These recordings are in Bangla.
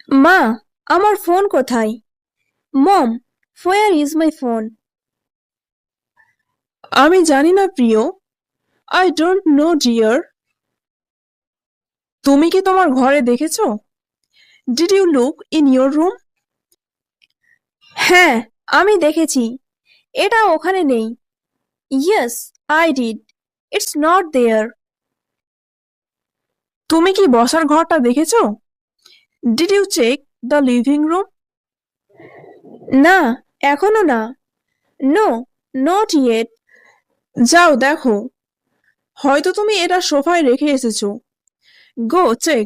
মা, আমার ফোন কোথায়? মম, where is my phone? আমি জানি না প্রিয়। I don't know dear. তুমি কি তোমার ঘরে দেখেছো? Did you look in your room? হ্যাঁ, আমি দেখেছি। এটা ওখানে নেই। Yes, I did. It's not there. তুমি কি বসার ঘরটা দেখেছো? Did you check the living room? না, এখনো না। No, not yet. যাও দেখো, হয়তো তুমি এটা সোফায় রেখে এসেছো। Go check,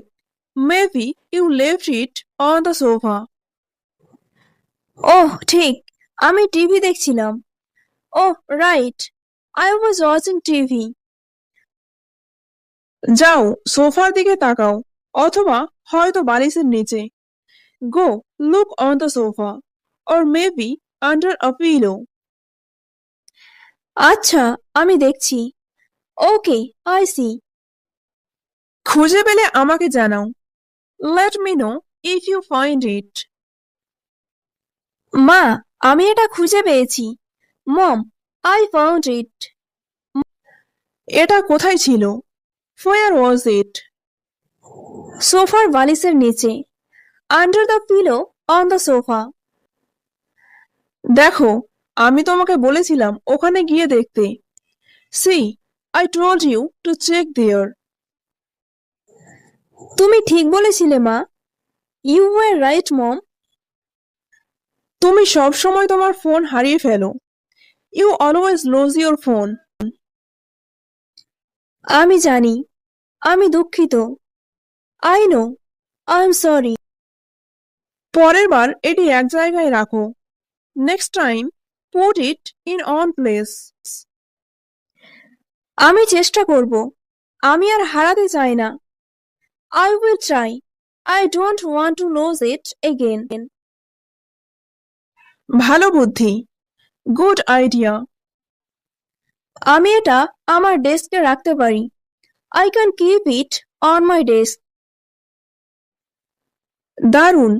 maybe you left it on the sofa. ওহ ঠিক, আমি টিভি দেখছিলাম। ওহ right, I was watching TV. যাও সোফার দিকে তাকাও, অথবা হয়তো বালিশের নিচে। Go look on the sofa, or maybe under a pillow. আচ্ছা, আমি দেখছি। Okay, I see. খুঁজে পেলে আমাকে জানাও। Let me know if you find it. মা, আমি এটা খুঁজে পেয়েছি। Mom, I found it. এটা কোথায় ছিল? Where was it? সোফার বালিশের নিচে। Under the pillow on the sofa. দেখো, আমি তোমাকে বলেছিলাম ওখানে গিয়ে দেখতে। See, I told you to check there. তুমি ঠিক বলেছিলে মা। You were right mom. তুমি সব সময় তোমার ফোন হারিয়ে ফেলো। You always lose your phone. আমি জানি। আমি দুঃখিত। I know. I am sorry. পরের বার এটি এক জায়গায় রাখো। Next time put it in on place. আমি চেষ্টা করব। আমি আর হারাতে চাই না। I will try. I don't want to lose it again. ভালো বুদ্ধি। Good idea. আমি এটা আমার ডেস্কে রাখতে পারি। I can keep it on my desk. দারুণ।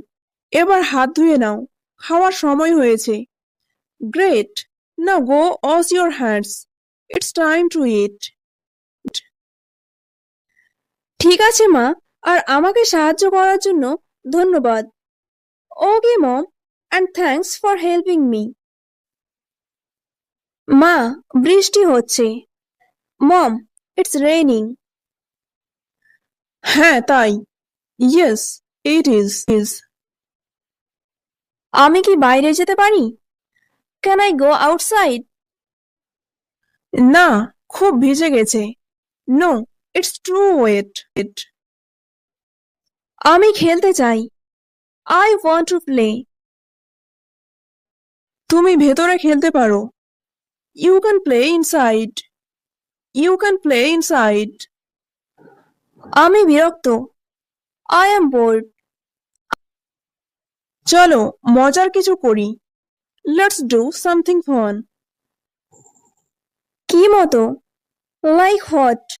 এবার হাত ধুয়ে নাও, খাওয়ার সময় হয়েছে। Great. Now go wash your hands. It's time to eat. ঠিক আছে মা, আর আমাকে সাহায্য করার জন্য ধন্যবাদ। Okay mom, and thanks for helping me. মা, বৃষ্টি হচ্ছে। Mom, it's raining. হ্যাঁ তাই। Yes, it is. আমি কি বাইরে যেতে পারি? Can I go outside? না, খুব ভিজে গেছে। No, it's too wet. আমি খেলতে চাই। I want to play. তুমি ভেতরে খেলতে পারো। You can play inside. You can play inside. আমি বিরক্ত। I am bored. চলো মজার কিছু করি। Let's do something fun. কি মতো? Like what?